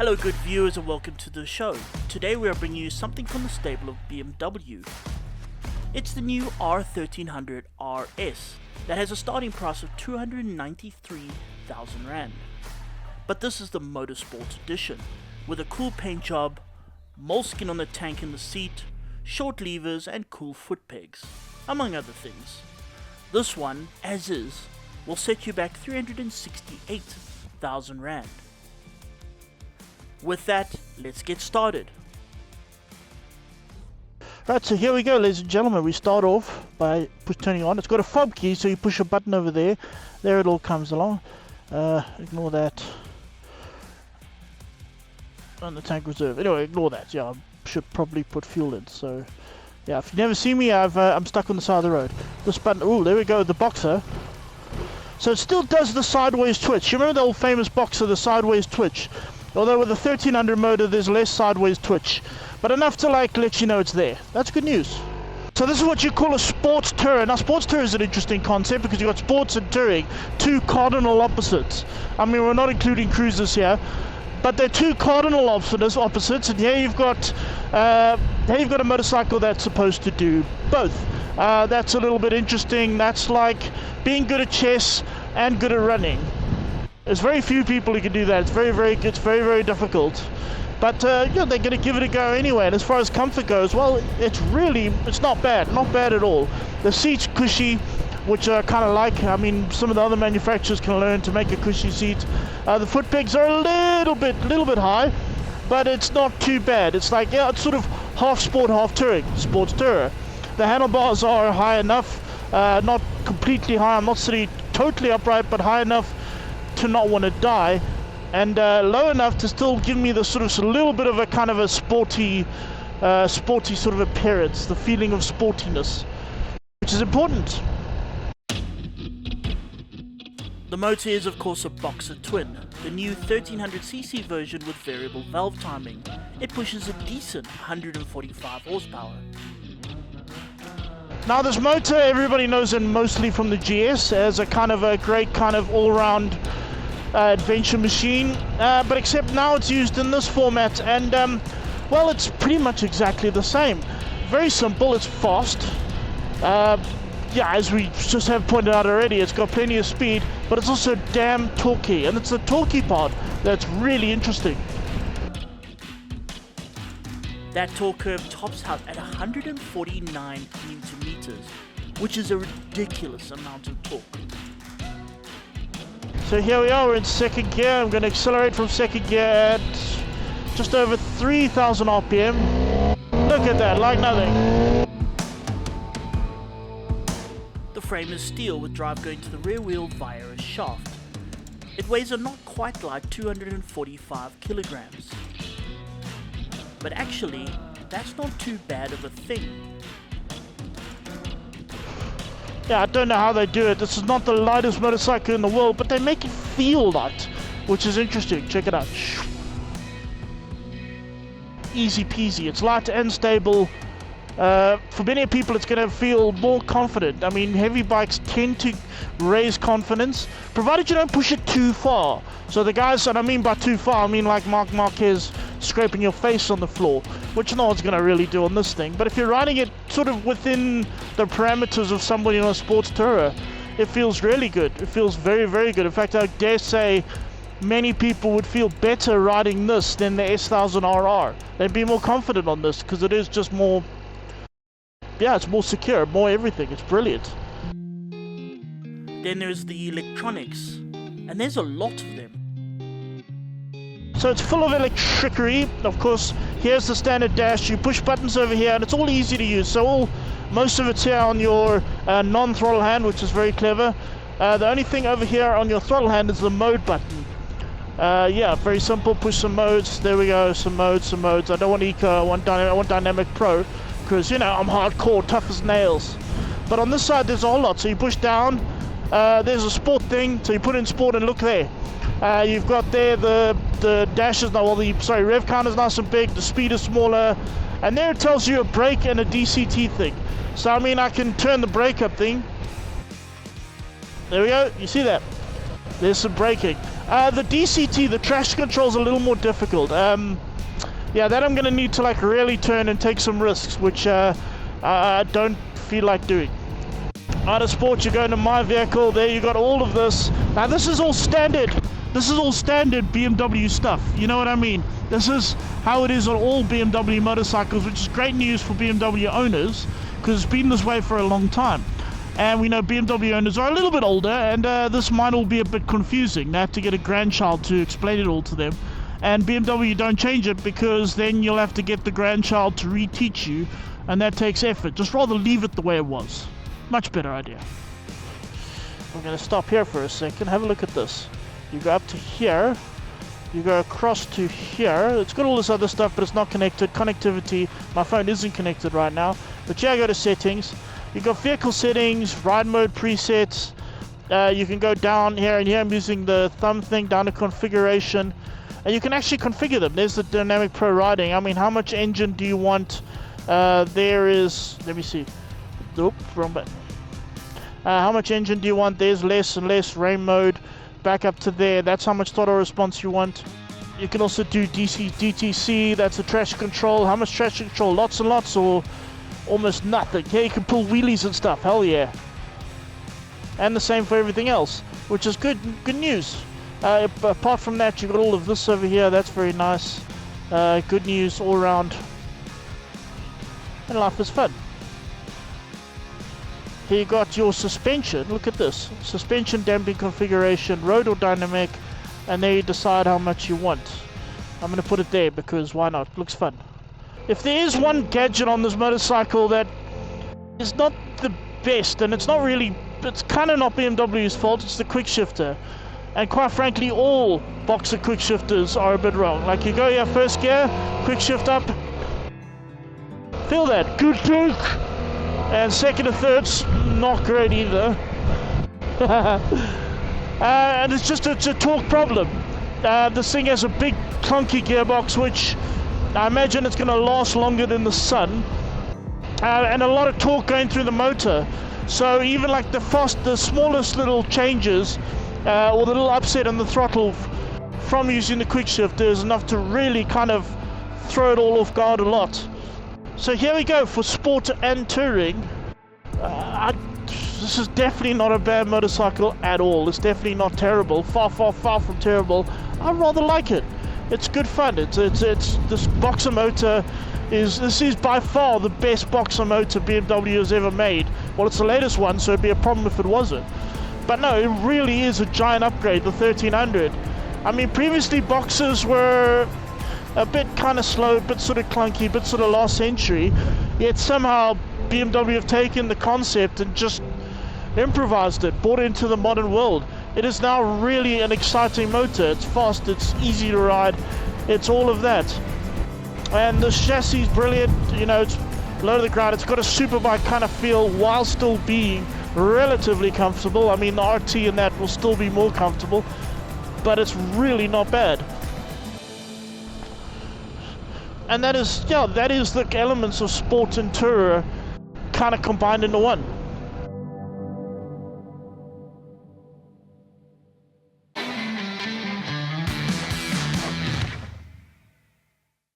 Hello good viewers and welcome to the show. Today we are bringing you something from the stable of BMW. It's the new R1300 RS that has a starting price of 293,000 Rand. But this is the Motorsport edition, with a cool paint job, moleskin on the tank and the seat, short levers and cool foot pegs, among other things. This one, as is, will set you back 368,000 Rand. With that, let's get started. Right, so here we go, ladies and gentlemen. We start off by turning on. It's got a fob key, so you push a button over there. There it all comes along. Ignore that. And the tank reserve. Anyway, ignore that. Yeah, I should probably put fuel in. So, yeah, if you never see me, I'm stuck on the side of the road. This button. Oh, there we go. The boxer. So it still does the sideways twitch. You remember the old famous boxer, the sideways twitch? Although with the 1300 motor there's less sideways twitch, but enough to let you know it's there. That's good news. So this is what you call a sports tourer. Now sports tourer is an interesting concept because you've got sports and touring, two cardinal opposites. I mean, we're not including cruisers here, but they're two cardinal opposites, and here you've got a motorcycle that's supposed to do both. That's a little bit interesting. That's like being good at chess and good at running. There's very few people who can do that. It's very difficult. But yeah, they're going to give it a go anyway. And as far as comfort goes, well, it's not bad at all. The seat's cushy, which I kind of like. I mean, some of the other manufacturers can learn to make a cushy seat. The foot pegs are a little bit high, but it's not too bad. It's like, yeah, it's sort of half sport, half touring, sports tourer. The handlebars are high enough, not completely high. I'm not sitting totally upright, but high enough to not want to die, and low enough to still give me the sort of a little bit of a kind of a sporty sort of appearance, the feeling of sportiness, which is important. The motor is of course a Boxer twin, the new 1300cc version with variable valve timing. It pushes a decent 145 horsepower. Now this motor, everybody knows it mostly from the GS as a kind of a great kind of all-round adventure machine, but except now it's used in this format, and well, it's pretty much exactly the same. Very simple, it's fast. Yeah, as we just have pointed out already, it's got plenty of speed, but it's also damn torquey, and it's the torquey part that's really interesting. That torque curve tops out at 149 Newton meters, which is a ridiculous amount of torque. So here we are, we're in second gear. I'm going to accelerate from second gear at just over 3,000 RPM. Look at that, like nothing. The frame is steel with drive going to the rear wheel via a shaft. It weighs a not quite light 245 kilograms. But actually, that's not too bad of a thing. Yeah, I don't know how they do it. This is not the lightest motorcycle in the world, but they make it feel light, which is interesting. Check it out. Easy peasy. It's light and stable. For many people, it's going to feel more confident. I mean, heavy bikes tend to raise confidence, provided you don't push it too far. So the guys, and I mean by too far, I mean like Marc Marquez scraping your face on the floor, which no one's going to really do on this thing. But if you're riding it sort of within the parameters of somebody on a sports tourer, it feels really good. It feels very good. In fact, I dare say many people would feel better riding this than the S1000 RR. They'd be more confident on this because it is just more, yeah, it's more secure, more everything. It's brilliant. Then there's the electronics, and there's a lot of them. So it's full of electricity. Of course, here's the standard dash. You push buttons over here, and it's all easy to use. So most of it's here on your non-throttle hand, which is very clever. The only thing over here on your throttle hand is the mode button. Yeah, very simple. Push some modes. There we go. Some modes. I don't want eco. I want dynamic pro, because you know I'm hardcore, tough as nails. But on this side, there's a whole lot. So you push down. There's a sport thing. So you put in sport, and look there. You've got there the dash is now, well, the rev count is nice and big, the speed is smaller, and there it tells you a brake and a DCT thing. So I mean, I can turn the brake up thing. There we go, you see that? There's some braking. The DCT, the traction control, is a little more difficult. Yeah, that I'm going to need to like really turn and take some risks, which I don't feel like doing. Out of sport, you go into my vehicle, there you got all of this. Now this is all standard. This is all standard BMW stuff, you know what I mean? This is how it is on all BMW motorcycles, which is great news for BMW owners, because it's been this way for a long time. And we know BMW owners are a little bit older, and this might all be a bit confusing. They have to get a grandchild to explain it all to them. And BMW don't change it, because then you'll have to get the grandchild to reteach you, and that takes effort. Just rather leave it the way it was. Much better idea. We're going to stop here for a second. Have a look at this. You go up to here. You go across to here. It's got all this other stuff, but it's not connected. Connectivity. My phone isn't connected right now. But yeah, go to settings. You got vehicle settings, ride mode presets. You can go down here, and here I'm using the thumb thing, down to configuration. And you can actually configure them. There's the dynamic pro riding. I mean, how much engine do you want? There is, let me see. Oop, wrong button. How much engine do you want? There's less and less. Rain mode. Back up to there. That's how much throttle response you want. You can also do DC, DTC. That's the traction control. How much traction control? Lots and lots, or almost nothing. Yeah, you can pull wheelies and stuff. Hell yeah. And the same for everything else, which is good news. Apart from that, you got all of this over here. That's very nice. Good news all around. And life is fun. Here you got your suspension. Look at this. Suspension damping configuration, road or dynamic, and there you decide how much you want. I'm going to put it there because why not? Looks fun. If there is one gadget on this motorcycle that is not the best, and it's not really, it's kind of not BMW's fault, it's the quick shifter. And quite frankly, all boxer quick shifters are a bit wrong. Like you go here, first gear, quick shift up. Feel that, good torque. And second and third's not great either. And it's just a torque problem. This thing has a big clunky gearbox, which I imagine it's going to last longer than the sun. And a lot of torque going through the motor. So even like the smallest little changes, or the little upset on the throttle from using the quick shifter is enough to really kind of throw it all off guard a lot. So here we go for sport and touring. This is definitely not a bad motorcycle at all. It's definitely not terrible. Far from terrible. I rather like it. It's good fun. It's this boxer motor this is by far the best boxer motor BMW has ever made. Well, it's the latest one, so it'd be a problem if it wasn't. But no, it really is a giant upgrade, the 1300. I mean, previously boxers were a bit kind of slow, a bit sort of clunky, a bit sort of last century, yet somehow BMW have taken the concept and just improvised it, brought it into the modern world. It is now really an exciting motor. It's fast, it's easy to ride, it's all of that. And the chassis is brilliant, you know, it's low to the ground, it's got a superbike kind of feel while still being relatively comfortable. I mean, the RT in that will still be more comfortable, but it's really not bad. And that is the elements of sport and tourer kind of combined into one.